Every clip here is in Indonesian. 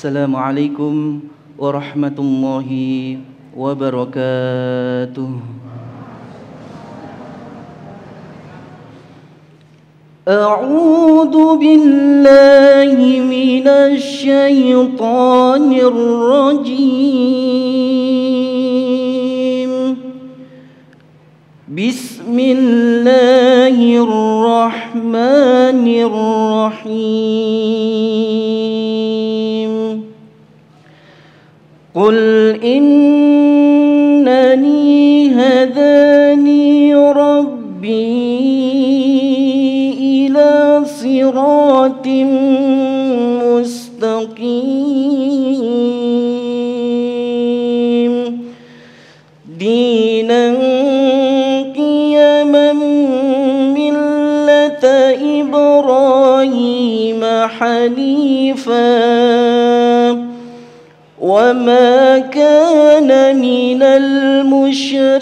Assalamualaikum warahmatullahi wabarakatuh. A'udzu billahi minasy syaithanir rajim. Bismillahirrahmanirrahim. Qul innani hadani rabbi ila siratim mustaqim dinan qiyaman millata Ibrahim hanifan وما كان من المشركين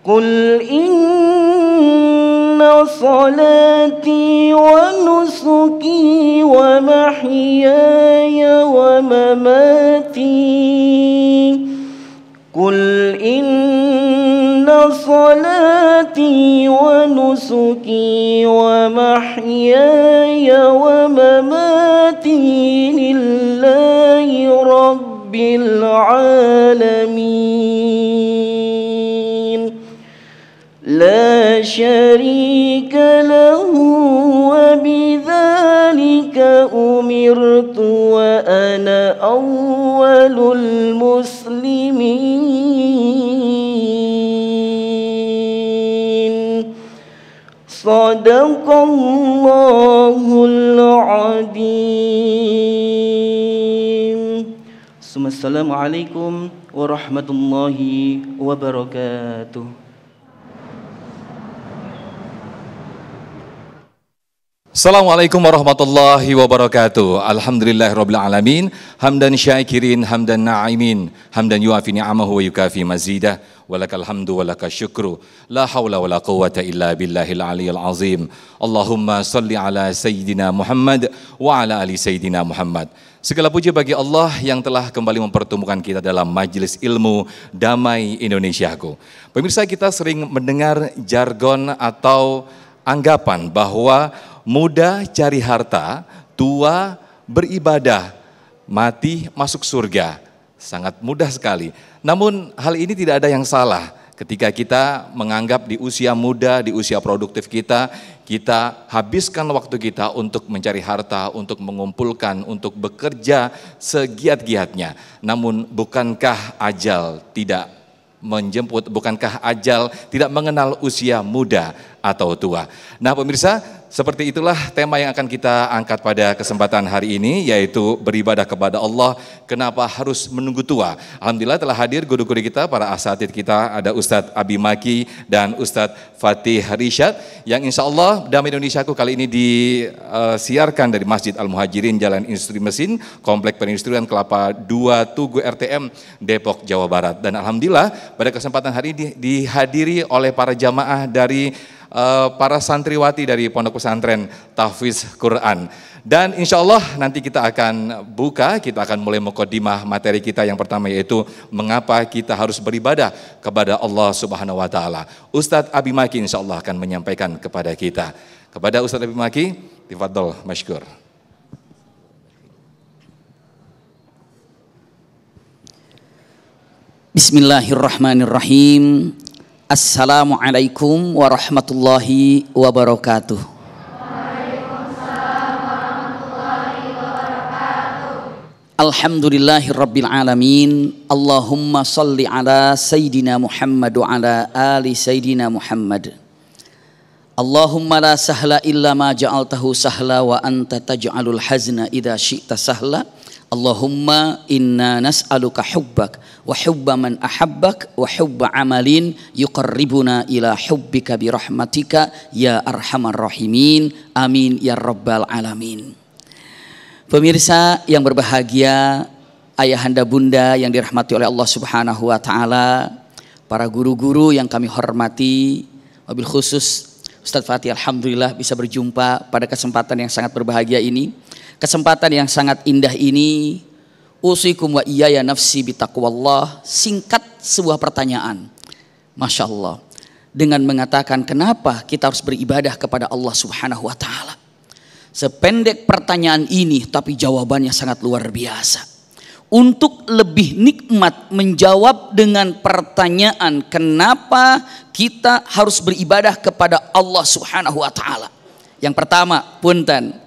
قل إن صلاتي ونسكي ومحياي ومماتي قل إن صلاتي ونسكي ومحياي ومماتي لله رب العالمين لا شريك له وبذلك أمرت وأنا أول المسلمين صدق الله العظيم. Assalamualaikum warahmatullahi wabarakatuh. Assalamualaikum warahmatullahi wabarakatuh. Alhamdulillahirabbil alamin, hamdan syakirin, hamdan na'imin, hamdan yuafi ni'amahu wa yukafi mazidah, walakal hamdu walakal syukru, la hawla wala quwwata illa billahil aliyyil azim. Allahumma salli ala sayyidina Muhammad wa ala ali sayyidina Muhammad. Segala puji bagi Allah yang telah kembali mempertemukan kita dalam majelis ilmu Damai Indonesiaku. Pemirsa, kita sering mendengar jargon atau anggapan bahwa muda cari harta, tua beribadah, mati masuk surga. Sangat mudah sekali. Namun hal ini tidak ada yang salah ketika kita menganggap di usia muda, di usia produktif kita habiskan waktu kita untuk mencari harta, untuk mengumpulkan, untuk bekerja segiat-giatnya. Namun bukankah ajal tidak menjemput, bukankah ajal tidak mengenal usia muda atau tua? Nah pemirsa, seperti itulah tema yang akan kita angkat pada kesempatan hari ini, yaitu beribadah kepada Allah, kenapa harus menunggu tua. Alhamdulillah telah hadir guru-guru kita, para asatidz kita, ada Ustadz Abi Maki dan Ustadz Fatih Rishad, yang insya Allah Damai Indonesiaku kali ini disiarkan dari Masjid Al-Muhajirin, Jalan Industri Mesin, Komplek Perindustrian Kelapa 2 Tugu RTM, Depok, Jawa Barat. Dan Alhamdulillah pada kesempatan hari ini dihadiri oleh para jamaah dari para santriwati dari Pondok Pesantren Tahfiz Quran. Dan insya Allah nanti kita akan mulai mukadimah materi kita yang pertama, yaitu mengapa kita harus beribadah kepada Allah Subhanahu wa Ta'ala. Ustadz Abi Maki insya Allah akan menyampaikan kepada kita. Kepada Ustadz Abi Maki, tifadol masykur. Bismillahirrahmanirrahim. Assalamualaikum warahmatullahi wabarakatuh. Alhamdulillahirabbil alamin. Allahumma salli ala sayyidina Muhammad wa ala ali sayyidina Muhammad. Allahumma la sahla illa ma ja'altahu sahla wa anta taj'alul hazna idza syi'ta sahla. Allahumma inna nas'aluka hubbak wa hubba man ahabbak wa hubba amalin yuqarribuna ila hubbika birahmatika ya arhamar rahimin. Amin ya rabbal alamin. Pemirsa yang berbahagia, ayahanda bunda yang dirahmati oleh Allah Subhanahu wa taala, para guru-guru yang kami hormati, wabil khusus Ustadz Fatih, alhamdulillah bisa berjumpa pada kesempatan yang sangat berbahagia ini. Kesempatan yang sangat indah ini. Usikum wa iyaya nafsi bitaqwallah. Singkat sebuah pertanyaan. Masya Allah. Dengan mengatakan kenapa kita harus beribadah kepada Allah Subhanahu wa ta'ala. Sependek pertanyaan ini tapi jawabannya sangat luar biasa. Untuk lebih nikmat menjawab dengan pertanyaan kenapa kita harus beribadah kepada Allah Subhanahu wa ta'ala. Yang pertama, punten,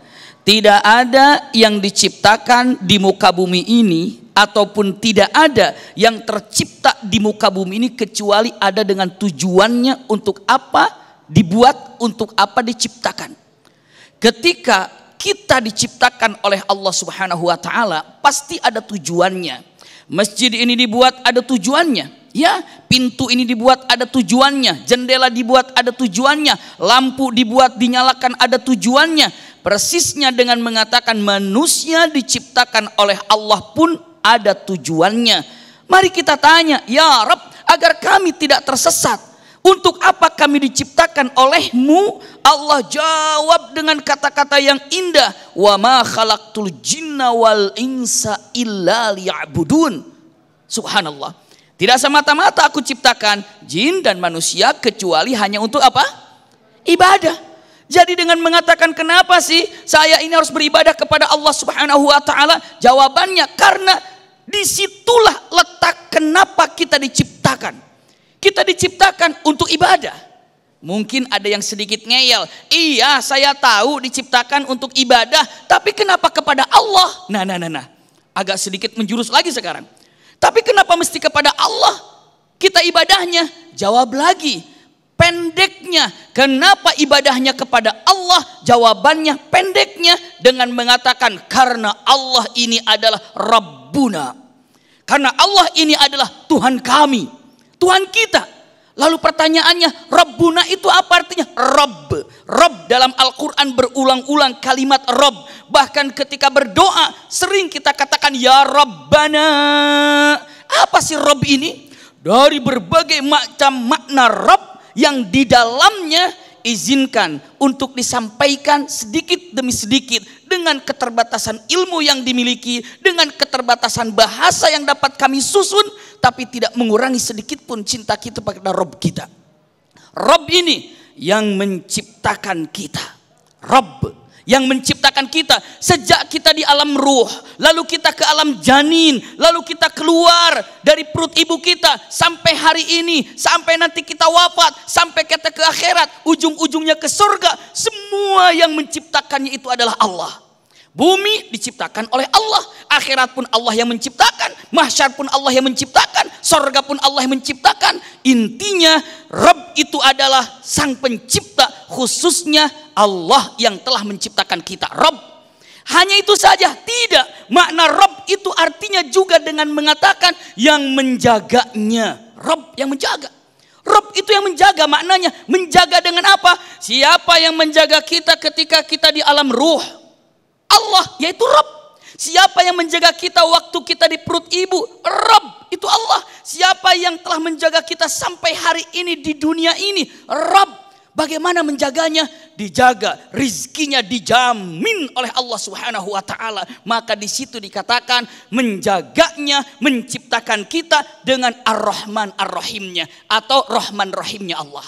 tidak ada yang diciptakan di muka bumi ini ataupun tidak ada yang tercipta di muka bumi ini kecuali ada dengan tujuannya untuk apa dibuat, untuk apa diciptakan. Ketika kita diciptakan oleh Allah Subhanahu wa ta'ala, pasti ada tujuannya. Masjid ini dibuat ada tujuannya. Ya, pintu ini dibuat ada tujuannya. Jendela dibuat ada tujuannya. Lampu dibuat dinyalakan ada tujuannya. Persisnya dengan mengatakan manusia diciptakan oleh Allah pun ada tujuannya. Mari kita tanya, ya Rabb, agar kami tidak tersesat, untuk apa kami diciptakan olehmu? Allah jawab dengan kata-kata yang indah. Wa ma khalaqtul jinna wal insa illa liya'budun. Subhanallah. Tidak semata-mata aku ciptakan jin dan manusia kecuali hanya untuk apa? Ibadah. Jadi dengan mengatakan kenapa sih saya ini harus beribadah kepada Allah Subhanahu wa ta'ala? Jawabannya karena disitulah letak kenapa kita diciptakan. Kita diciptakan untuk ibadah. Mungkin ada yang sedikit ngeyel. Iya, saya tahu diciptakan untuk ibadah, tapi kenapa kepada Allah? Nah. Agak sedikit menjurus lagi sekarang. Tapi kenapa mesti kepada Allah kita ibadahnya? Jawab lagi. Pendeknya, kenapa ibadahnya kepada Allah? Jawabannya pendeknya dengan mengatakan karena Allah ini adalah Rabbuna. Karena Allah ini adalah Tuhan kami, Tuhan kita. Lalu pertanyaannya, Rabbuna itu apa artinya? Rabb. Rabb dalam Al-Quran berulang-ulang kalimat Rabb. Bahkan ketika berdoa sering kita katakan ya Rabbana. Apa sih Rabb ini? Dari berbagai macam makna Rabb yang di dalamnya izinkan untuk disampaikan sedikit demi sedikit dengan keterbatasan ilmu yang dimiliki, dengan keterbatasan bahasa yang dapat kami susun, tapi tidak mengurangi sedikit pun cinta kita pada Rabb kita. Rabb ini yang menciptakan kita. Rabb yang menciptakan kita sejak kita di alam ruh, lalu kita ke alam janin, lalu kita keluar dari perut ibu kita sampai hari ini, sampai nanti kita wafat, sampai kita ke akhirat, ujung-ujungnya ke surga. Semua yang menciptakannya itu adalah Allah. Bumi diciptakan oleh Allah, akhirat pun Allah yang menciptakan, mahsyar pun Allah yang menciptakan, surga pun Allah yang menciptakan. Intinya Rabb itu adalah sang pencipta, khususnya Allah yang telah menciptakan kita. Rabb. Hanya itu saja? Tidak. Makna Rabb itu artinya juga dengan mengatakan yang menjaganya. Rabb yang menjaga. Rabb itu yang menjaga, maknanya menjaga dengan apa? Siapa yang menjaga kita ketika kita di alam ruh? Allah, yaitu Rabb. Siapa yang menjaga kita waktu kita di perut ibu? Rabb, itu Allah. Siapa yang telah menjaga kita sampai hari ini di dunia ini? Rabb. Bagaimana menjaganya? Dijaga, rizkinya dijamin oleh Allah Subhanahu wa ta'ala. Maka di situ dikatakan menjaganya, menciptakan kita dengan Ar-Rahman Ar-Rahimnya atau Rahman Rahimnya Allah.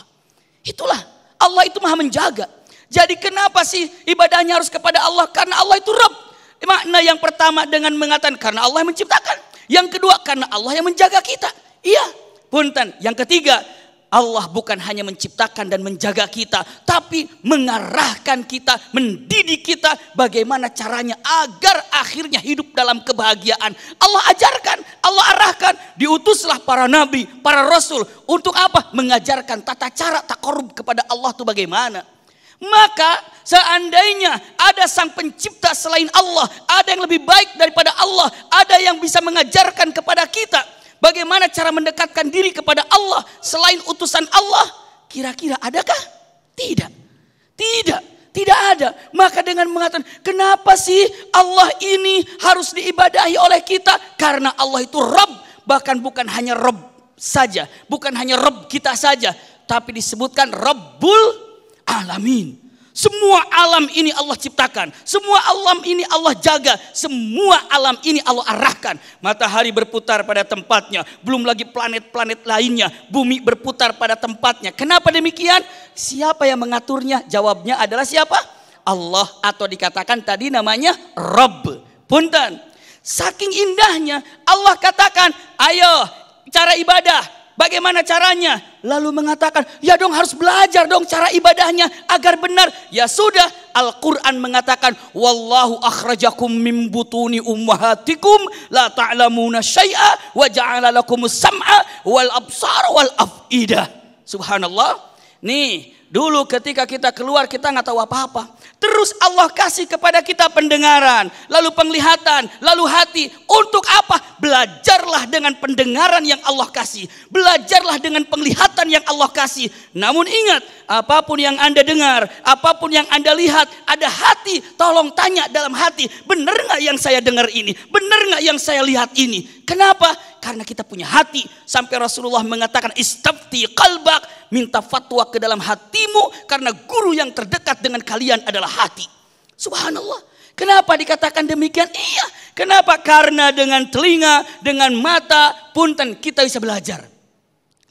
Itulah, Allah itu maha menjaga. Jadi kenapa sih ibadahnya harus kepada Allah? Karena Allah itu Rabb. Makna yang pertama dengan mengatakan karena Allah yang menciptakan. Yang kedua karena Allah yang menjaga kita. Iya, punten. Yang ketiga, Allah bukan hanya menciptakan dan menjaga kita, tapi mengarahkan kita, mendidik kita bagaimana caranya agar akhirnya hidup dalam kebahagiaan. Allah ajarkan, Allah arahkan, diutuslah para nabi, para rasul. Untuk apa? Mengajarkan tata cara taqarrub kepada Allah itu bagaimana. Maka seandainya ada sang pencipta selain Allah, ada yang lebih baik daripada Allah, ada yang bisa mengajarkan kepada kita bagaimana cara mendekatkan diri kepada Allah selain utusan Allah, kira-kira adakah? Tidak. Tidak ada. Maka dengan mengatakan kenapa sih Allah ini harus diibadahi oleh kita? Karena Allah itu Rabb. Bahkan bukan hanya Rabb saja, bukan hanya Rabb kita saja, tapi disebutkan Rabbul alamin. Semua alam ini Allah ciptakan, semua alam ini Allah jaga, semua alam ini Allah arahkan. Matahari berputar pada tempatnya, belum lagi planet-planet lainnya, bumi berputar pada tempatnya. Kenapa demikian? Siapa yang mengaturnya? Jawabnya adalah siapa? Allah, atau dikatakan tadi namanya Rabb. Punten, saking indahnya Allah katakan, ayo cara ibadah. Bagaimana caranya? Lalu mengatakan, ya dong harus belajar dong cara ibadahnya agar benar. Ya sudah, Al-Quran mengatakan, wallahu akhrajakum min butuni ummahatikum la ta'lamuna syai'a wa ja'ala lakumus sam'a wal absar wal af'idah. Subhanallah. Nih, dulu ketika kita keluar kita nggak tahu apa-apa. Terus Allah kasih kepada kita pendengaran, lalu penglihatan, lalu hati. Untuk apa? Belajarlah dengan pendengaran yang Allah kasih. Belajarlah dengan penglihatan yang Allah kasih. Namun ingat, apapun yang Anda dengar, apapun yang Anda lihat, ada hati. Tolong tanya dalam hati, benar nggak yang saya dengar ini? Benar nggak yang saya lihat ini? Kenapa? Karena kita punya hati. Sampai Rasulullah mengatakan, istafti qalbak, minta fatwa ke dalam hatimu, karena guru yang terdekat dengan kalian adalah hati. Subhanallah. Kenapa dikatakan demikian? Iya. Kenapa? Karena dengan telinga, dengan mata, punten kita bisa belajar.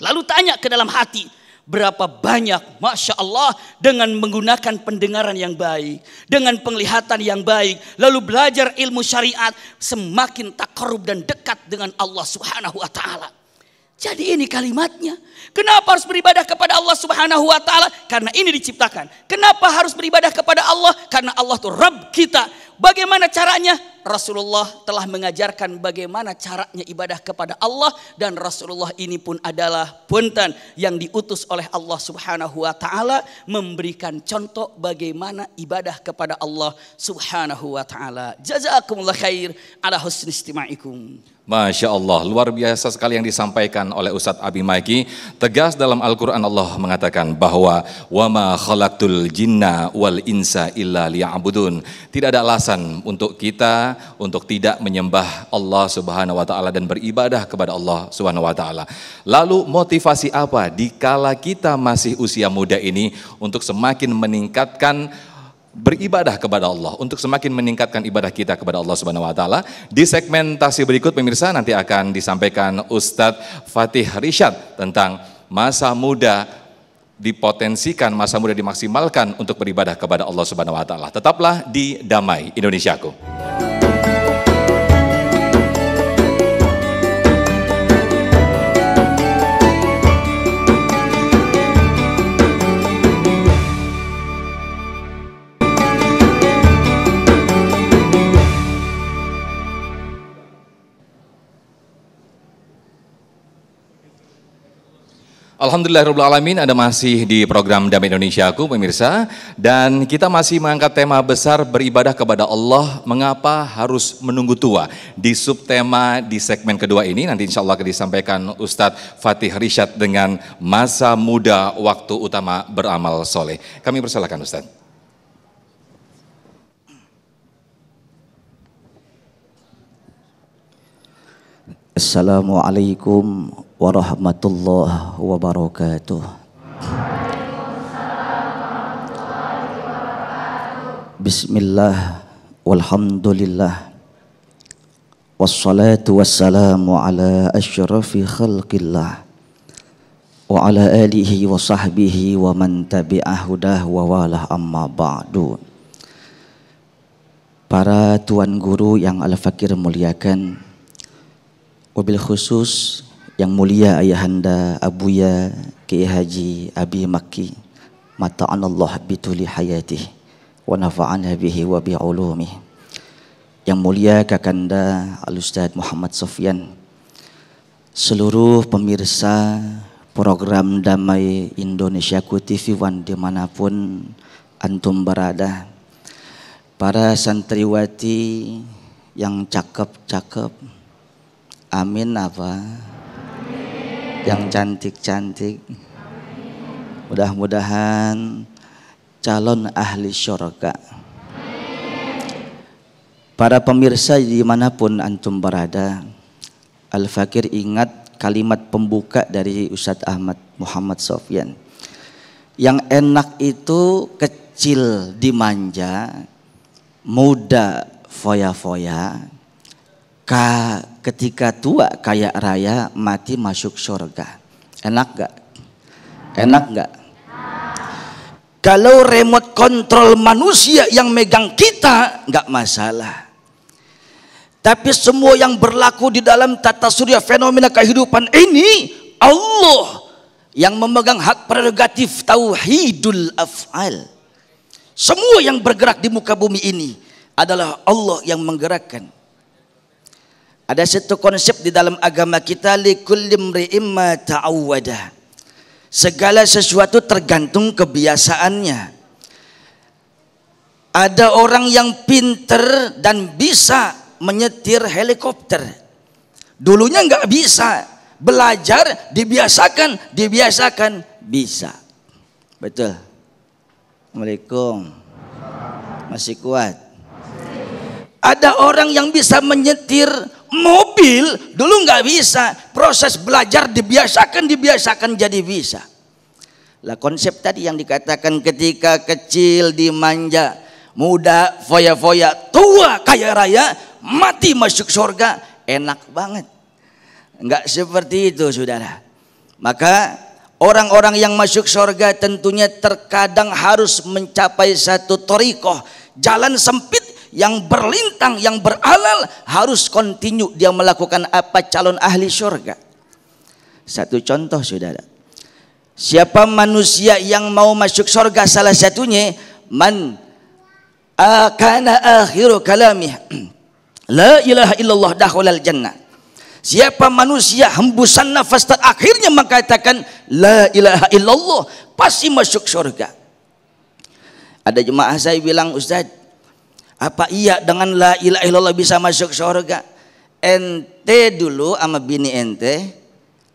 Lalu tanya ke dalam hati. Berapa banyak, Masya Allah, dengan menggunakan pendengaran yang baik, dengan penglihatan yang baik, lalu belajar ilmu syariat, semakin takarub dan dekat dengan Allah Subhanahu wa Ta'ala. Jadi ini kalimatnya. Kenapa harus beribadah kepada Allah Subhanahu wa Ta'ala? Karena ini diciptakan. Kenapa harus beribadah kepada Allah? Karena Allah itu Rabb kita. Bagaimana caranya? Rasulullah telah mengajarkan bagaimana caranya ibadah kepada Allah, dan Rasulullah ini pun adalah punten yang diutus oleh Allah Subhanahu wa Ta'ala memberikan contoh bagaimana ibadah kepada Allah Subhanahu wa Ta'ala. Jazakumullah khair ala husni istima'ikum. Masya Allah, luar biasa sekali yang disampaikan oleh Ustadz Abi Maiki. Tegas dalam Al-Quran Allah mengatakan bahwa وَمَا خَلَقْتُ الْجِنَّ وَالْإِنْسَ إِلَّا لِيَعْبُدُونَ. Tidak ada alasan untuk kita untuk tidak menyembah Allah Subhanahu wa Ta'ala dan beribadah kepada Allah Subhanahu wa Ta'ala. Lalu motivasi apa dikala kita masih usia muda ini untuk semakin meningkatkan beribadah kepada Allah, untuk semakin meningkatkan ibadah kita kepada Allah Subhanahu wa Ta'ala? Di segmentasi berikut pemirsa nanti akan disampaikan Ustadz Fatih Rishad tentang masa muda dipotensikan, masa muda dimaksimalkan untuk beribadah kepada Allah Subhanahu wa Ta'ala. Tetaplah di Damai Indonesiaku. Alhamdulillahirrahmanirrahim, Anda masih di program Damai Indonesiaku pemirsa, dan kita masih mengangkat tema besar beribadah kepada Allah, mengapa harus menunggu tua. Di subtema di segmen kedua ini nanti insya Allah akan disampaikan Ustadz Fatih Rishad dengan masa muda waktu utama beramal soleh. Kami persilakan Ustadz. Assalamualaikum warahmatullahi wabarakatuh. Bismillah walhamdulillah wassalatu wassalamu ala asyrafi khalqillah wa ala alihi wa sahbihi wa man tabi'ah hudah wa walah, amma ba'du. Para tuan guru yang Al-Fakir muliakan, wabil khusus yang mulia ayahanda Abuya Kiai Haji Abi Makki, mata'anallah bituli hayatih wa nafa'ana bihi wa bi'ulumih. Yang mulia kakanda Al-Ustadz Muhammad Sofyan, seluruh pemirsa program Damai Indonesiaku TV One dimanapun antum berada, para santriwati yang cakep-cakep, amin apa? Yang cantik-cantik, mudah-mudahan calon ahli syurga. Para pemirsa dimanapun antum berada, Al-Fakir ingat kalimat pembuka dari Ustadz Ahmad Muhammad Sofyan. Yang enak itu kecil dimanja, muda foya-foya, ketika tua kaya raya, mati masuk surga. Enak gak? Enak gak? Kalau remote control manusia yang megang kita, gak masalah. Tapi semua yang berlaku di dalam tata surya fenomena kehidupan ini, Allah yang memegang hak prerogatif tauhidul af'al. Semua yang bergerak di muka bumi ini adalah Allah yang menggerakkan. Ada satu konsep di dalam agama kita, likulli imri'in ma ta'awwada. Segala sesuatu tergantung kebiasaannya. Ada orang yang pinter dan bisa menyetir helikopter. Dulunya nggak bisa, belajar dibiasakan bisa. Betul. Assalamualaikum. Masih kuat. Ada orang yang bisa menyetir mobil, dulu nggak bisa. Proses belajar dibiasakan jadi bisa. Lah konsep tadi yang dikatakan ketika kecil dimanja, muda foya-foya, tua kaya raya, mati masuk surga, enak banget. Enggak seperti itu, saudara. Maka orang-orang yang masuk surga tentunya terkadang harus mencapai satu thariqah, jalan sempit yang berlintang, yang beralal, harus kontinu dia melakukan apa? Calon ahli surga. Satu contoh, saudara. Siapa manusia yang mau masuk surga, salah satunya man kana akhiru kalamih la ilaha illallah dakhalal jannah. Siapa manusia hembusan nafas terakhirnya mengatakan la ilaha illallah, pasti masuk surga. Ada jemaah saya bilang, Ustaz, apa iya dengan la ilaha illallah bisa masuk surga? Ente dulu sama bini ente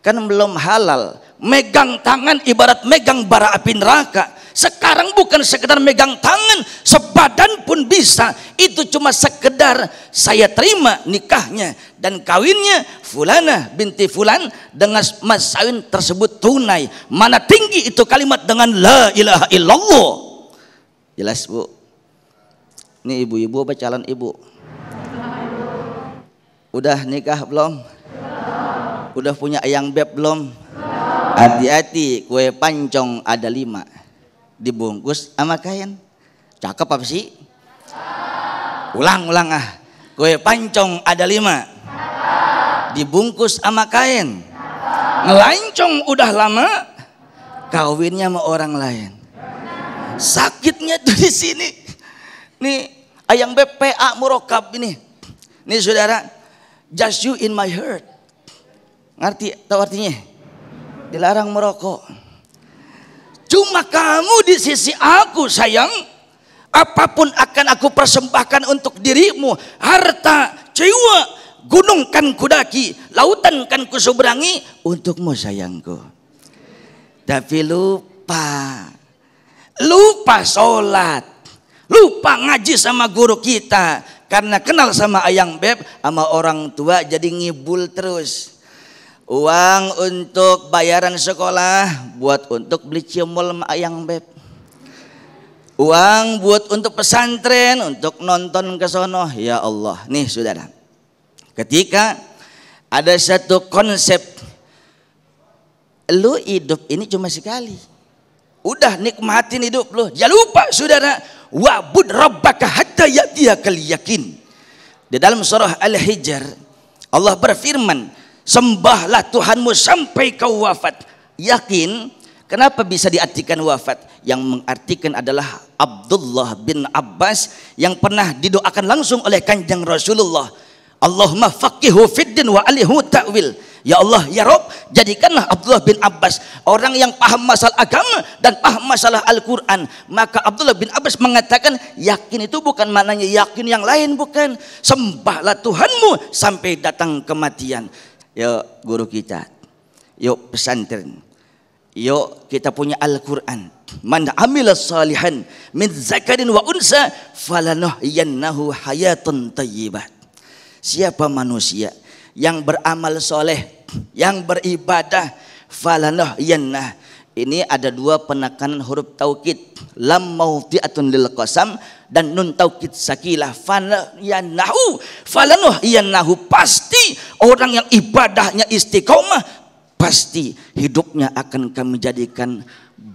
kan belum halal, megang tangan ibarat megang bara api neraka. Sekarang bukan sekedar megang tangan, sebadan pun bisa. Itu cuma sekedar saya terima nikahnya dan kawinnya Fulanah binti Fulan dengan mas kawin tersebut tunai. Mana tinggi itu kalimat dengan la ilaha illallah. Jelas, Bu? Ini ibu-ibu apa calon ibu? Udah nikah belum? Udah punya ayang beb belum? Hati-hati, kue pancong ada 5 dibungkus sama kain. Cakep apa sih? Ulang ah. Kue pancong ada 5 dibungkus sama kain. Ngelancong udah lama, kawinnya sama orang lain. Sakitnya tuh di sini. Nih ayang BPA murokab ini. Nih saudara, just you in my heart. Ngerti tahu artinya? Dilarang merokok. Cuma kamu di sisi aku, sayang. Apapun akan aku persembahkan untuk dirimu. Harta, jiwa, gunung kan kudaki, lautan kan kuseberangi untukmu, sayangku. Tapi lupa sholat, lupa ngaji sama guru kita, karena kenal sama ayang beb, sama orang tua jadi ngibul terus. Uang untuk bayaran sekolah buat untuk beli cimol sama ayang beb. Uang buat untuk pesantren, untuk nonton ke sono. Ya Allah, nih saudara. Ketika ada satu konsep, lu hidup ini cuma sekali. Udah nikmatin hidup lu. Jangan lupa saudara, wa'bud rabbaka hatta ya'tiyakal yakin. Di dalam surah Al-Hijr Allah berfirman, sembahlah Tuhanmu sampai kau wafat. Yakin, kenapa bisa diartikan wafat? Yang mengartikan adalah Abdullah bin Abbas yang pernah didoakan langsung oleh Kanjeng Rasulullah. Allahumma faqihu fiddin wa alihu ta'wil. Ya Allah, ya Rabb, jadikanlah Abdullah bin Abbas orang yang paham masalah agama dan paham masalah Al-Quran. Maka Abdullah bin Abbas mengatakan, yakin itu bukan maknanya yakin yang lain, bukan. Sembahlah Tuhanmu sampai datang kematian. Yuk guru kita, yuk pesantren, yuk kita punya Al-Quran. Man amila salihan min zakarin wa unsa falanuhyiyannahu hayatan thayyibah. Siapa manusia yang beramal soleh, yang beribadah, falanuhyiyannah, Ini ada dua penekanan huruf taukid, lam mawdi'atun lil qasam dan nun taukid sakilah. Falanuh yanahu, pasti orang yang ibadahnya istiqomah pasti hidupnya akan kami jadikan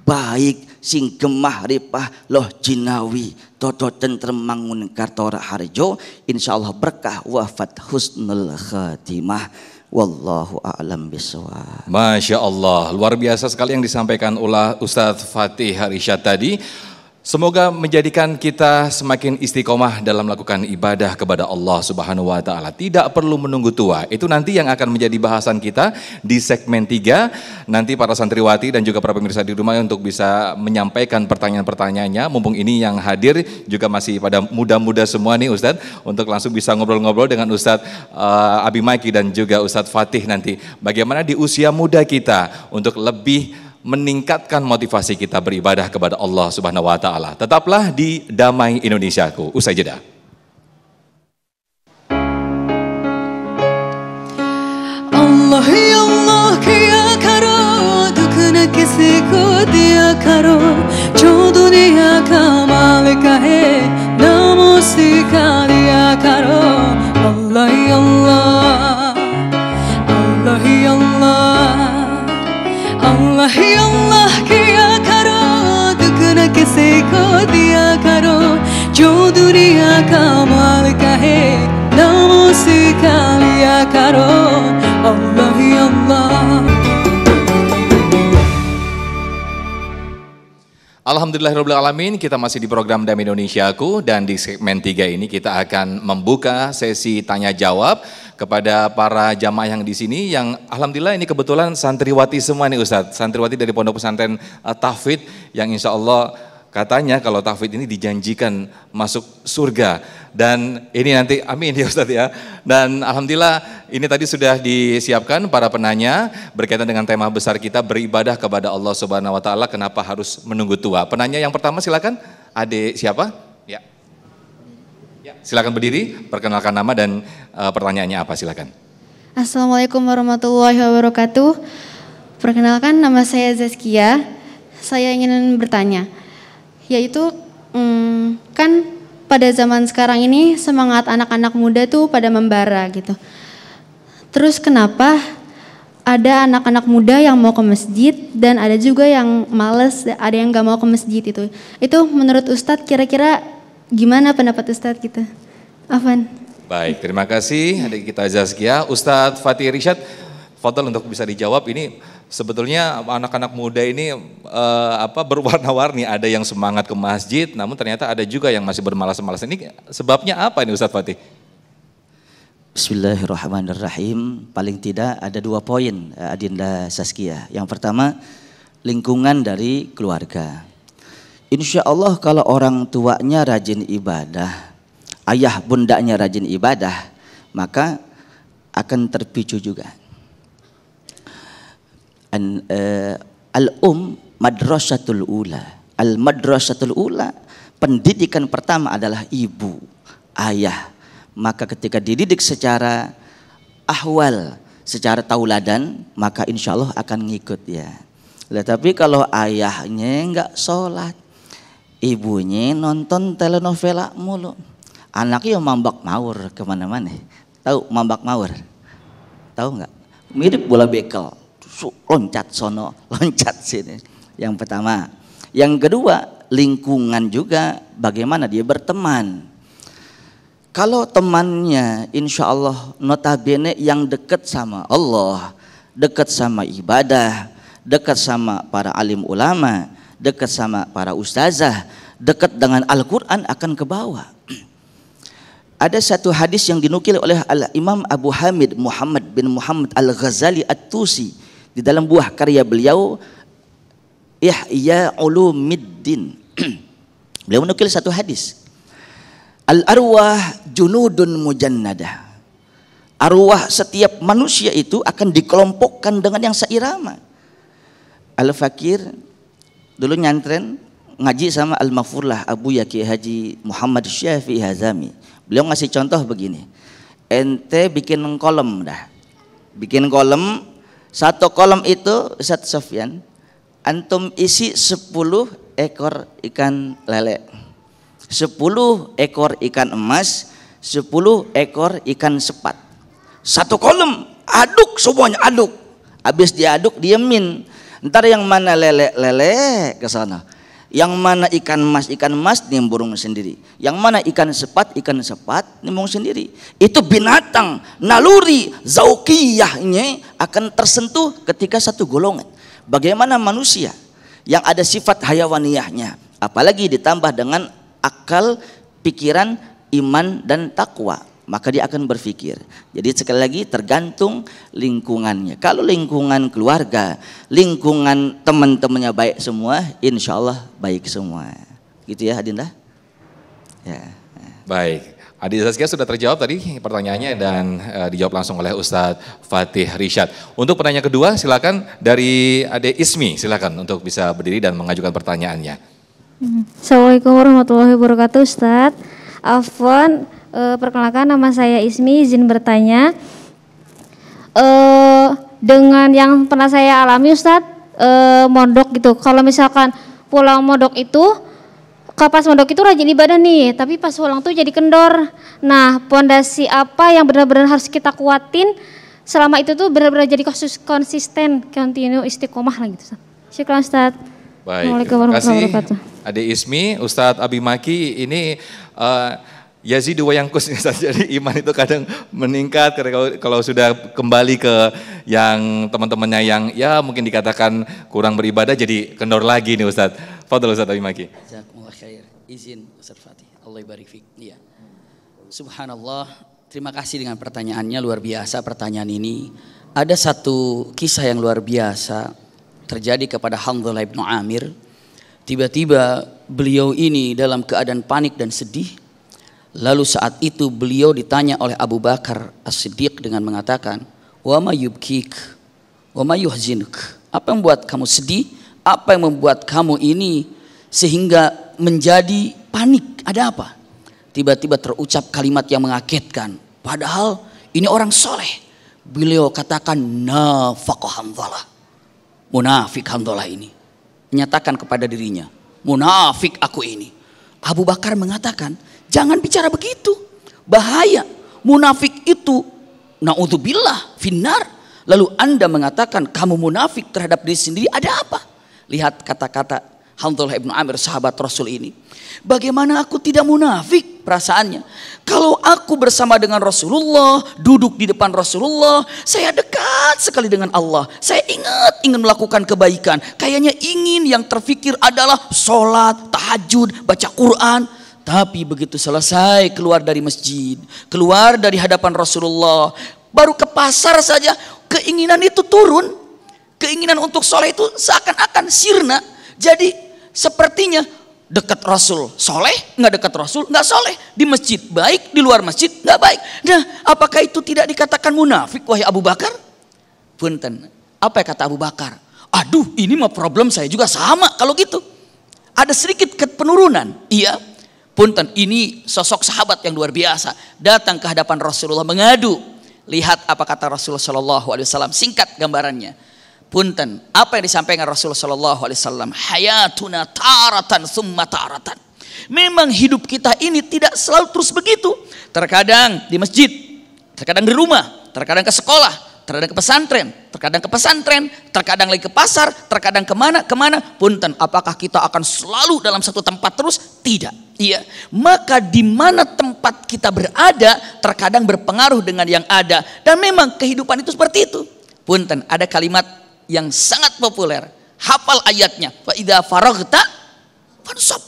baik, sing gemah ripah loh jinawi toto tentrem mangun kartora harjo, insyaallah berkah wafat husnul khatimah. Wallahu a'lam bishawab. Masya Allah, luar biasa sekali yang disampaikan oleh Ustadz Fatih Irsyad tadi. Semoga menjadikan kita semakin istiqomah dalam melakukan ibadah kepada Allah Subhanahu wa taala. Tidak perlu menunggu tua. Itu nanti yang akan menjadi bahasan kita di segmen 3. Nanti para santriwati dan juga para pemirsa di rumah untuk bisa menyampaikan pertanyaan-pertanyaannya. Mumpung ini yang hadir juga masih pada muda-muda semua nih Ustadz, untuk langsung bisa ngobrol-ngobrol dengan Ustadz Abi Maiki dan juga Ustadz Fatih nanti. Bagaimana di usia muda kita untuk lebih meningkatkan motivasi kita beribadah kepada Allah Subhanahu wa taala. Tetaplah di Damai Indonesiaku. Usai jeda. Allah ya Allah kiya karo, dukh na kisi ko diya karo, jo duniya ka malik hai, namo sikha diya karo. Allah ya Allah, Allah ya Allah, Allah ya Allah kiya karo, dukh na kisi ko diya karo, jo duniya ka malik hai, namo sikha diya karo. Allah ya Allah. Alhamdulillahirrahmanirrahim, kita masih di program Damai Indonesiaku dan di segmen 3 ini kita akan membuka sesi tanya jawab kepada para jamaah yang di sini yang alhamdulillah ini kebetulan santriwati semua nih Ustadz, santriwati dari Pondok Pesantren Tahfidz yang insya Allah katanya kalau tahfidz ini dijanjikan masuk surga, dan ini nanti amin ya Ustadz ya. Dan alhamdulillah ini tadi sudah disiapkan para penanya berkaitan dengan tema besar kita beribadah kepada Allah Subhanahu wa taala, kenapa harus menunggu tua. Penanya yang pertama silakan, adik siapa? Ya. Ya, silakan berdiri, perkenalkan nama dan pertanyaannya apa, silakan. Assalamualaikum warahmatullahi wabarakatuh. Perkenalkan, nama saya Zaskia. Saya ingin bertanya, yaitu kan pada zaman sekarang ini semangat anak-anak muda tuh pada membara gitu. Terus kenapa ada anak-anak muda yang mau ke masjid dan ada juga yang males, ada yang gak mau ke masjid itu. Itu menurut Ustadz kira-kira gimana pendapat Ustadz gitu? Afwan. Baik, terima kasih adik kita Zaskia. Ustadz Fatih Irsyad, fadhal untuk bisa dijawab. Ini sebetulnya anak-anak muda ini berwarna-warni, ada yang semangat ke masjid, namun ternyata ada juga yang masih bermalas-malas. Ini sebabnya apa ini Ustadz Fatih? Bismillahirrahmanirrahim. Paling tidak ada 2 poin Adinda Saskia. Yang pertama, lingkungan dari keluarga. Insya Allah kalau orang tuanya rajin ibadah, ayah bundanya rajin ibadah, maka akan terpicu juga. Madrasatul ula. Al-madrasatul ula, pendidikan pertama adalah ibu, ayah. Maka ketika dididik secara ahwal, secara tauladan, maka insya Allah akan ngikut ya. Tapi kalau ayahnya enggak sholat, ibunya nonton telenovela mulu, anaknya mambak mawur kemana-mana. Tahu mambak mawur? Tahu enggak? Mirip bola bekel. Loncat sono, loncat sini. Yang pertama. Yang kedua, lingkungan juga bagaimana dia berteman. Kalau temannya insya Allah notabene yang dekat sama Allah, dekat sama ibadah, dekat sama para alim ulama, dekat sama para ustazah, dekat dengan Al-Quran, akan ke bawah. Ada satu hadis yang dinukil oleh Imam Abu Hamid Muhammad bin Muhammad Al-Ghazali At-Tusi di dalam buah karya beliau Ihya Ulumiddin. Beliau menukil satu hadis, al-arwah junudun mujannadah. Arwah setiap manusia itu akan dikelompokkan dengan yang seirama. Al-Fakir dulu nyantren ngaji sama Al-Mafurlah Abu Yaki Haji Muhammad Syafi'i Hazami. Beliau ngasih contoh begini, ente bikin kolom dah, bikin kolom, satu kolom itu Ustaz Sofyan antum isi 10 ekor ikan lele, 10 ekor ikan emas, 10 ekor ikan sepat. Satu kolom, aduk semuanya, aduk. Habis diaduk diemin. Ntar yang mana lele ke sana, yang mana ikan emas nimbrung sendiri, yang mana ikan sepat nimbrung sendiri. Itu binatang naluri zaukiyahnya akan tersentuh ketika satu golongan. Bagaimana manusia yang ada sifat hayawaniyahnya, apalagi ditambah dengan akal, pikiran, iman dan takwa, maka dia akan berpikir. Jadi sekali lagi tergantung lingkungannya. Kalau lingkungan keluarga, lingkungan teman-temannya baik semua, insya Allah baik semua. Gitu ya Adinda? Ya. Baik, Adik Zaskia sudah terjawab tadi pertanyaannya dan dijawab langsung oleh Ustadz Fatih Rishad. Untuk pertanyaan kedua silakan dari Adik Ismi, silakan untuk bisa berdiri dan mengajukan pertanyaannya. Assalamualaikum warahmatullahi wabarakatuh Ustadz. Afwan, perkenalkan nama saya Ismi, izin bertanya. Dengan yang pernah saya alami Ustadz, mondok gitu, kalau misalkan pulang mondok itu, pas mondok itu rajin ibadah nih, tapi pas pulang tuh jadi kendor. Nah, pondasi apa yang benar-benar harus kita kuatin selama itu tuh benar-benar jadi konsisten, continue, istiqomah lah gitu Ustadz. Syukran Ustadz. Baik, terima kasih Adik Ismi. Ustadz Abi Maki, ini Yazidu wa yangkus, jadi iman itu kadang meningkat kalau sudah kembali ke yang teman-temannya yang ya mungkin dikatakan kurang beribadah jadi kendor lagi nih Ustadz. Fadhil Ustadz Abi Maki. Jazakumullah khair. Izin Ustadz Fatih. Allah barik fiik. Iya. Subhanallah, terima kasih dengan pertanyaannya, luar biasa pertanyaan ini. Ada satu kisah yang luar biasa terjadi kepada Hanzalah bin Amir. Tiba-tiba beliau ini dalam keadaan panik dan sedih. Lalu saat itu beliau ditanya oleh Abu Bakar As-Siddiq dengan mengatakan, "Wa ma yubkik? Wa ma yuhzinuk?" Apa yang membuat kamu sedih? Apa yang membuat kamu ini sehingga menjadi panik? Ada apa? Tiba-tiba terucap kalimat yang mengagetkan. Padahal ini orang soleh. Beliau katakan, "Nafaqah Hanzalah." Munafik Hanzalah ini menyatakan kepada dirinya, "Munafik aku ini." Abu Bakar mengatakan, "Jangan bicara begitu, bahaya. Munafik itu naudzubillah finnar." Lalu Anda mengatakan kamu munafik terhadap diri sendiri, ada apa? Lihat kata-kata Hanzalah bin Amir, sahabat Rasul ini. Bagaimana aku tidak munafik perasaannya? Kalau aku bersama dengan Rasulullah, duduk di depan Rasulullah, saya dekat sekali dengan Allah. Saya ingin melakukan kebaikan. Kayaknya ingin, yang terfikir adalah sholat, tahajud, baca Quran. Tapi begitu selesai keluar dari masjid, keluar dari hadapan Rasulullah, baru ke pasar saja, keinginan itu turun. Keinginan untuk soleh itu seakan-akan sirna. Jadi sepertinya dekat Rasul soleh, nggak dekat Rasul nggak soleh. Di masjid baik, di luar masjid nggak baik. Nah, apakah itu tidak dikatakan munafik wahai Abu Bakar? Punten, apa yang kata Abu Bakar? Aduh, ini mah problem saya juga sama kalau gitu. Ada sedikit penurunan. Iya, punten, ini sosok sahabat yang luar biasa. Datang ke hadapan Rasulullah mengadu. Lihat apa kata Rasulullah SAW. Singkat gambarannya. Punten, apa yang disampaikan Rasulullah SAW? Hayatuna taratan summa taratan. Memang hidup kita ini tidak selalu terus begitu. Terkadang di masjid, terkadang di rumah, terkadang ke sekolah, terkadang ke pesantren, terkadang lagi ke pasar, terkadang kemana. Punten, apakah kita akan selalu dalam satu tempat terus? Tidak. Iya. Maka di mana tempat kita berada terkadang berpengaruh dengan yang ada. Dan memang kehidupan itu seperti itu. Punten, ada kalimat yang sangat populer, hafal ayatnya, fa idza faraghta fansab.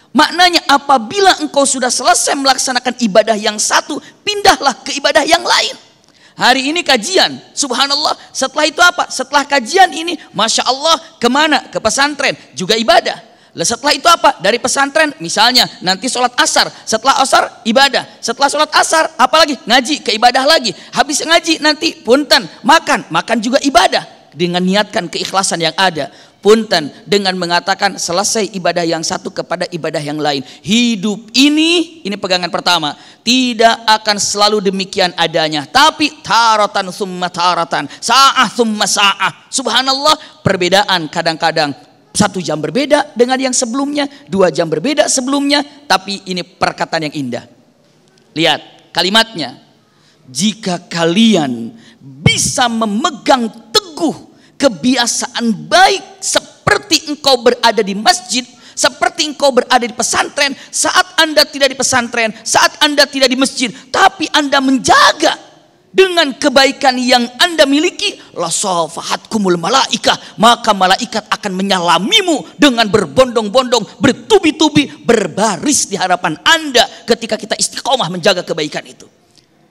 Maknanya apabila engkau sudah selesai melaksanakan ibadah yang satu, pindahlah ke ibadah yang lain. Hari ini kajian, subhanallah. Setelah itu apa? Setelah kajian ini, masya Allah, kemana? Ke pesantren, juga ibadah. Lalu setelah itu apa? Dari pesantren, misalnya nanti sholat asar. Setelah asar, ibadah. Setelah sholat asar, apalagi? Ngaji, ke ibadah lagi. Habis ngaji nanti punten, makan juga ibadah. Dengan niatkan keikhlasan yang ada. punten dengan mengatakan selesai ibadah yang satu kepada ibadah yang lain. Hidup ini pegangan pertama, tidak akan selalu demikian adanya, tapi taratan summa taratan, sa'ah summa sa'ah. Subhanallah, perbedaan kadang-kadang 1 jam berbeda dengan yang sebelumnya, 2 jam berbeda sebelumnya, tapi ini perkataan yang indah. Lihat kalimatnya, jika kalian bisa memegang teguh kebiasaan baik seperti engkau berada di masjid, seperti engkau berada di pesantren, saat Anda tidak di pesantren, saat Anda tidak di masjid, tapi Anda menjaga dengan kebaikan yang Anda miliki, la safahatkumul malaikah, maka malaikat akan menyalamimu dengan berbondong-bondong, bertubi-tubi, berbaris di hadapan Anda ketika kita istiqomah menjaga kebaikan itu.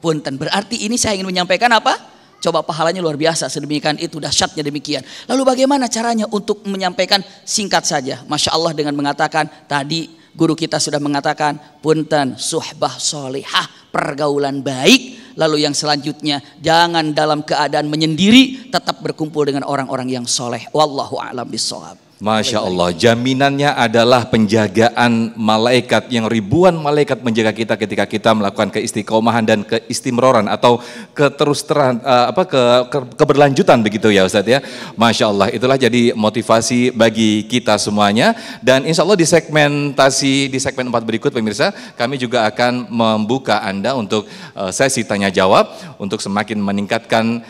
Punten, berarti ini saya ingin menyampaikan apa? Coba pahalanya luar biasa, sedemikian itu dahsyatnya demikian. Lalu bagaimana caranya untuk menyampaikan? Singkat saja, Masya Allah, dengan mengatakan tadi guru kita sudah mengatakan, punten, suhbah solihah, pergaulan baik. Lalu yang selanjutnya, jangan dalam keadaan menyendiri, tetap berkumpul dengan orang-orang yang soleh. Wallahu a'lam bishawab. Masya Allah, jaminannya adalah penjagaan malaikat, yang ribuan malaikat menjaga kita ketika kita melakukan keistiqomahan dan keistimroran atau keberlanjutan begitu ya Ustadz ya. Masya Allah, itulah jadi motivasi bagi kita semuanya. Dan insya Allah di segmen 4 berikut pemirsa, kami juga akan membuka Anda untuk sesi tanya jawab untuk semakin meningkatkan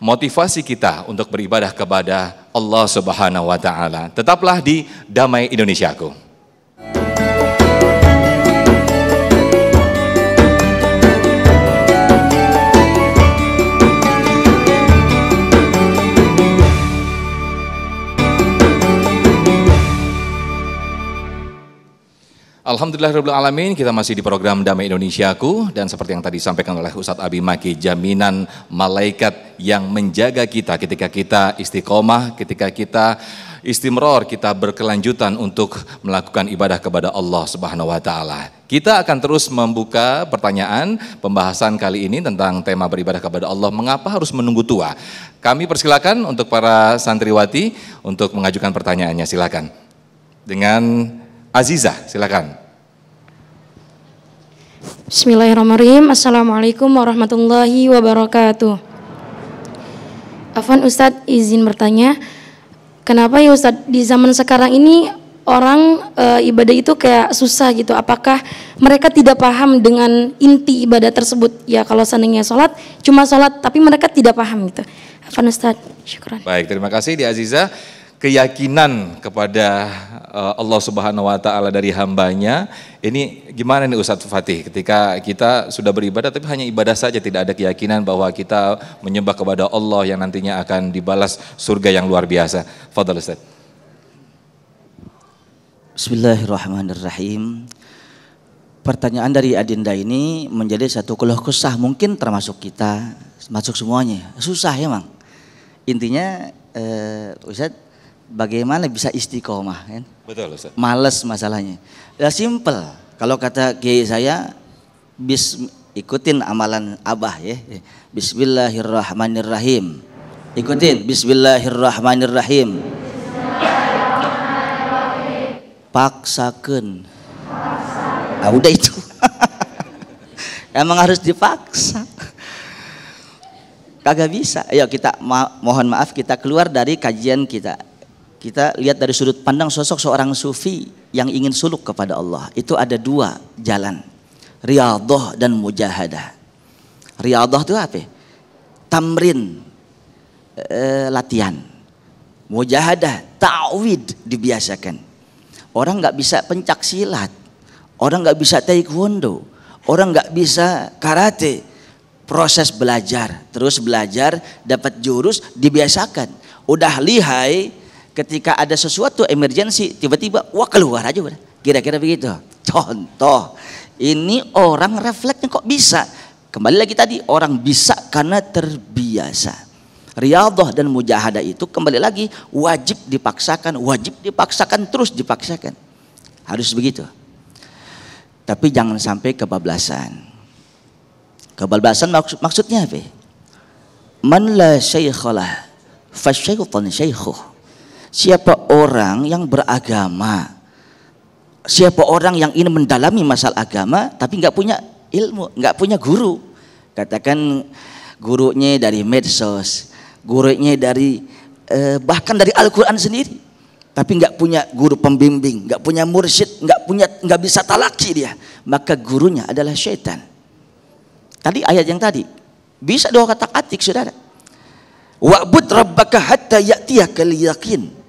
motivasi kita untuk beribadah kepada Allah Subhanahu wa taala. Tetaplah di Damai Indonesiaku. Alhamdulillahirabbil alamin, kita masih di program Damai Indonesiaku, dan seperti yang tadi disampaikan oleh Ustadz Abi Maki, jaminan malaikat yang menjaga kita ketika kita istiqomah, ketika kita istimror, kita berkelanjutan untuk melakukan ibadah kepada Allah Subhanahu wa taala. Kita akan terus membuka pertanyaan pembahasan kali ini tentang tema beribadah kepada Allah, mengapa harus menunggu tua. Kami persilakan untuk para santriwati untuk mengajukan pertanyaannya, silakan. Dengan Azizah, silakan. Bismillahirrahmanirrahim. Assalamualaikum warahmatullahi wabarakatuh. Afwan Ustadz, izin bertanya, kenapa ya Ustadz di zaman sekarang ini orang ibadah itu kayak susah gitu? Apakah mereka tidak paham dengan inti ibadah tersebut? Ya kalau seandainya sholat, cuma sholat, tapi mereka tidak paham gitu. Afwan Ustadz, syukran. Baik, terima kasih di Azizah. Keyakinan kepada Allah Subhanahu wa taala dari hambanya, ini gimana nih Ustadz Fatih, ketika kita sudah beribadah tapi hanya ibadah saja, tidak ada keyakinan bahwa kita menyembah kepada Allah yang nantinya akan dibalas surga yang luar biasa. Fadhal Ustadz. Bismillahirrahmanirrahim. Pertanyaan dari Adinda ini menjadi satu keluh kesah, mungkin termasuk kita, masuk semuanya. Susah ya Mang. Intinya Ustadz, bagaimana bisa istiqomah kan? Betul Ustaz. Males masalahnya. Ya simple. Kalau kata kiai saya, ikutin amalan Abah ya. Bismillahirrahmanirrahim. Ikutin Bismillahirrahmanirrahim. Paksakeun. Udah itu. Emang harus dipaksa. Kagak bisa. Ayo kita mohon maaf, kita keluar dari kajian kita. Kita lihat dari sudut pandang sosok seorang sufi yang ingin suluk kepada Allah. Itu ada 2 jalan, riyadhah dan mujahadah. Riyadhah itu apa? Tamrin, latihan. Mujahadah, ta'wid, dibiasakan. Orang nggak bisa pencak silat, orang nggak bisa taekwondo, orang nggak bisa karate. Proses belajar, terus belajar, dapat jurus, dibiasakan. Udah lihai. Ketika ada sesuatu emergensi, tiba-tiba wah keluar aja udah. Kira-kira begitu. Contoh, ini orang refleksnya kok bisa. Kembali lagi tadi, orang bisa karena terbiasa. Riyadhah dan mujahadah itu kembali lagi wajib dipaksakan, terus dipaksakan. Harus begitu. Tapi jangan sampai kebablasan. Kebablasan maksudnya apa? Man la syaikhalah fasyaitan syaikhuh. Siapa orang yang beragama, siapa orang yang ingin mendalami masalah agama tapi nggak punya ilmu, nggak punya guru, katakan gurunya dari medsos, gurunya dari bahkan dari Al-Quran sendiri, tapi nggak punya guru pembimbing, nggak punya mursyid, nggak bisa talaki dia, maka gurunya adalah syaitan. Tadi ayat yang tadi bisa dua kata atik, saudara. Wa'bud rabbaka hatta ya'tiyakal yakin.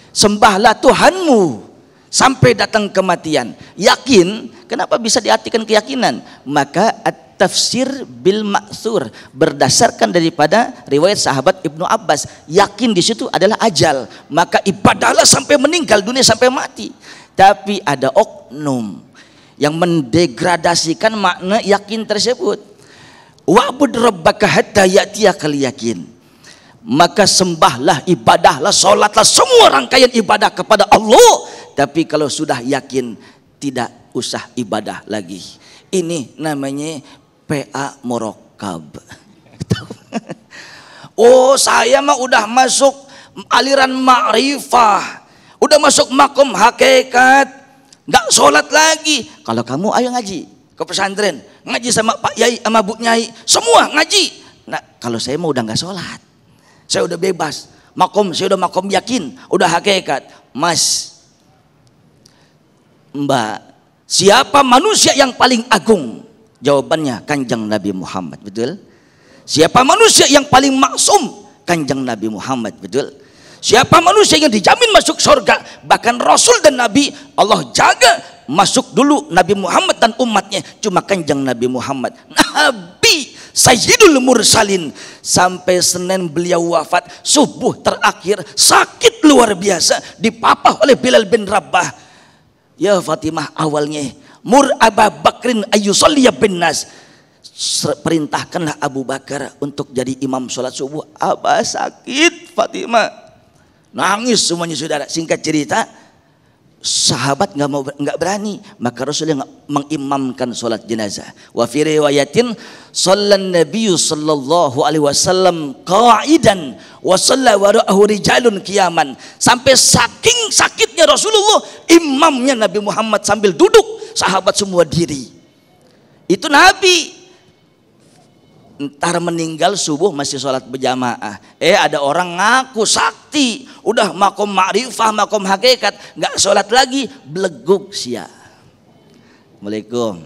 Sembahlah Tuhanmu sampai datang kematian. Yakin, kenapa bisa diartikan keyakinan? Maka at-tafsir bil ma'thur, berdasarkan daripada riwayat sahabat Ibnu Abbas, yakin di situ adalah ajal, maka ibadahlah sampai meninggal dunia, sampai mati. Tapi ada oknum yang mendegradasikan makna yakin tersebut. Wa'bud rabbaka hatta ya'tiyakal yakin. Maka sembahlah, ibadahlah, sholatlah, semua rangkaian ibadah kepada Allah. Tapi kalau sudah yakin, tidak usah ibadah lagi. Ini namanya PA Murokab. Oh, saya mah udah masuk aliran ma'rifah, udah masuk makom hakikat, nggak sholat lagi. Kalau kamu ayo ngaji ke pesantren, ngaji sama Pak Yai sama Bu Nyai, semua ngaji. Nah, kalau saya mah udah nggak sholat, saya udah bebas makom, saya udah makom yakin, udah hakikat. Mas, Mbak, siapa manusia yang paling agung? Jawabannya Kanjeng Nabi Muhammad, betul? Siapa manusia yang paling maksum? Kanjeng Nabi Muhammad, betul? Siapa manusia yang dijamin masuk surga? Bahkan Rasul dan Nabi Allah jaga masuk dulu Nabi Muhammad dan umatnya, cuma Kanjeng Nabi Muhammad, Nabi Sayyidul Mursalin. Sampai Senin beliau wafat, subuh terakhir sakit luar biasa, dipapah oleh Bilal bin Rabah. Ya Fatimah, awalnya mur Abu Bakrin ayyusalliya bin nas, perintahkanlah Abu Bakar untuk jadi imam sholat subuh. Abah sakit, Fatimah nangis semuanya, saudara. Singkat cerita, sahabat nggak berani, maka Rasulullah mengimamkan sholat jenazah. Wa fi riwayatin sallan nabiyyu sallallahu alaihi wasallam qa'idan wa shalla wara'ahu rijalun qiyaman. Sampai saking sakitnya Rasulullah, imamnya Nabi Muhammad sambil duduk, sahabat semua diri. Itu Nabi. Entar meninggal subuh masih sholat berjamaah. Ada orang ngaku sakti, udah makom ma'rifah, makom hakikat, nggak sholat lagi, beleguk sia. Assalamualaikum.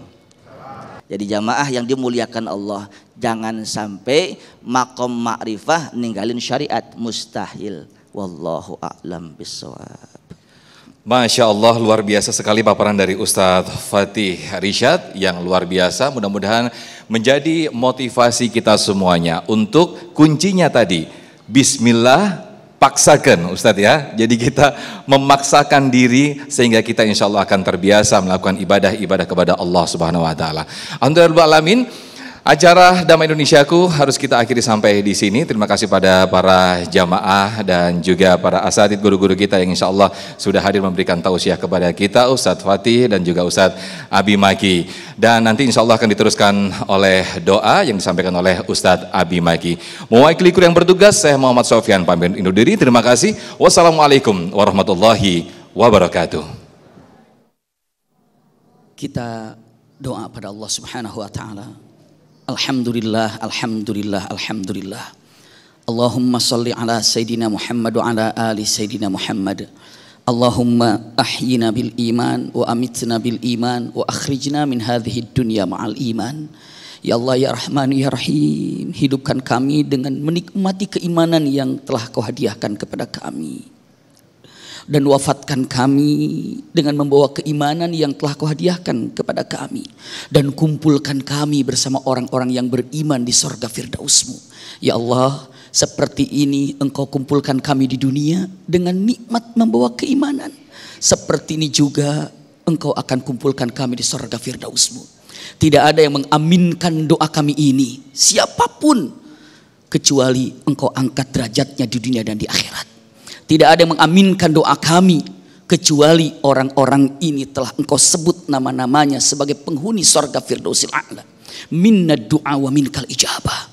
Jadi jamaah yang dimuliakan Allah, jangan sampai makom ma'rifah ninggalin syariat, mustahil. Wallahu a'lam bissawab. Masya Allah, luar biasa sekali paparan dari Ustadz Fatih Rishad yang luar biasa. Mudah-mudahan menjadi motivasi kita semuanya untuk kuncinya tadi, bismillah, paksakan Ustadz ya. Jadi kita memaksakan diri sehingga kita insya Allah akan terbiasa melakukan ibadah-ibadah kepada Allah Subhanahu Wa Taala. Alhamdulillah. Acara Damai Indonesiaku harus kita akhiri sampai di sini. Terima kasih pada para jamaah dan juga para asatidz, guru-guru kita yang insya Allah sudah hadir memberikan tausiah kepada kita, Ustadz Fatih dan juga Ustadz Abi Maki. Dan nanti insya Allah akan diteruskan oleh doa yang disampaikan oleh Ustadz Abi Maki. Mewakili kru yang bertugas, saya Muhammad Sofyan pamit undur diri. Terima kasih. Wassalamualaikum warahmatullahi wabarakatuh. Kita doa pada Allah Subhanahu Wa Taala. Alhamdulillah, alhamdulillah, alhamdulillah. Allahumma salli ala Sayyidina Muhammad wa ala ali Sayyidina Muhammad. Allahumma ahyina bil iman wa amitna bil iman wa akhrijna min hadhihi dunya ma'al iman. Ya Allah, ya Rahman, ya Rahim, hidupkan kami dengan menikmati keimanan yang telah Kau hadiahkan kepada kami. Dan wafatkan kami dengan membawa keimanan yang telah Kau hadiahkan kepada kami. Dan kumpulkan kami bersama orang-orang yang beriman di sorga Firdaus-Mu. Ya Allah, seperti ini Engkau kumpulkan kami di dunia dengan nikmat membawa keimanan. Seperti ini juga Engkau akan kumpulkan kami di sorga Firdaus-Mu. Tidak ada yang mengaminkan doa kami ini, siapapun, kecuali Engkau angkat derajatnya di dunia dan di akhirat. Tidak ada yang mengaminkan doa kami kecuali orang-orang ini telah Engkau sebut nama-namanya sebagai penghuni sorga Firdausil A'la. Minna du'a wa minkal ijabah.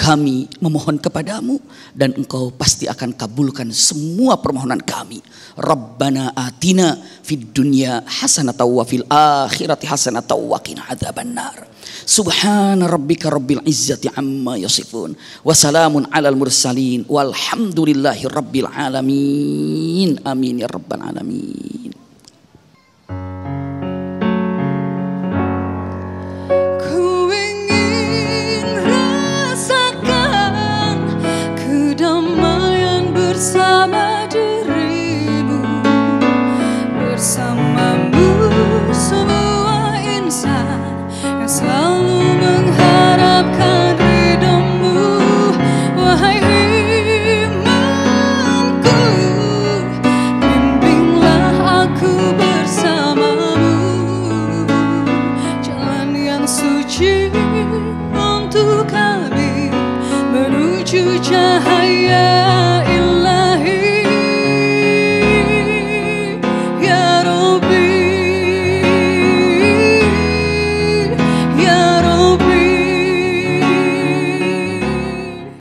kami memohon kepadamu dan engkau pasti akan kabulkan semua permohonan kami. Rabbana atina fid dunya hasanatan wa fil akhirati hasanatan wa qina adzabannar. Subhana rabbika rabbil izzati amma yasifun wa salamun alal mursalin walhamdulillahi rabbil alamin. Amin ya rabbal alamin. Bersama dirimu, bersamamu semua insan yang selalu mengharapkan ridhomu. Wahai imamku, bimbinglah aku bersamamu, jalan yang suci untuk kami menuju cahaya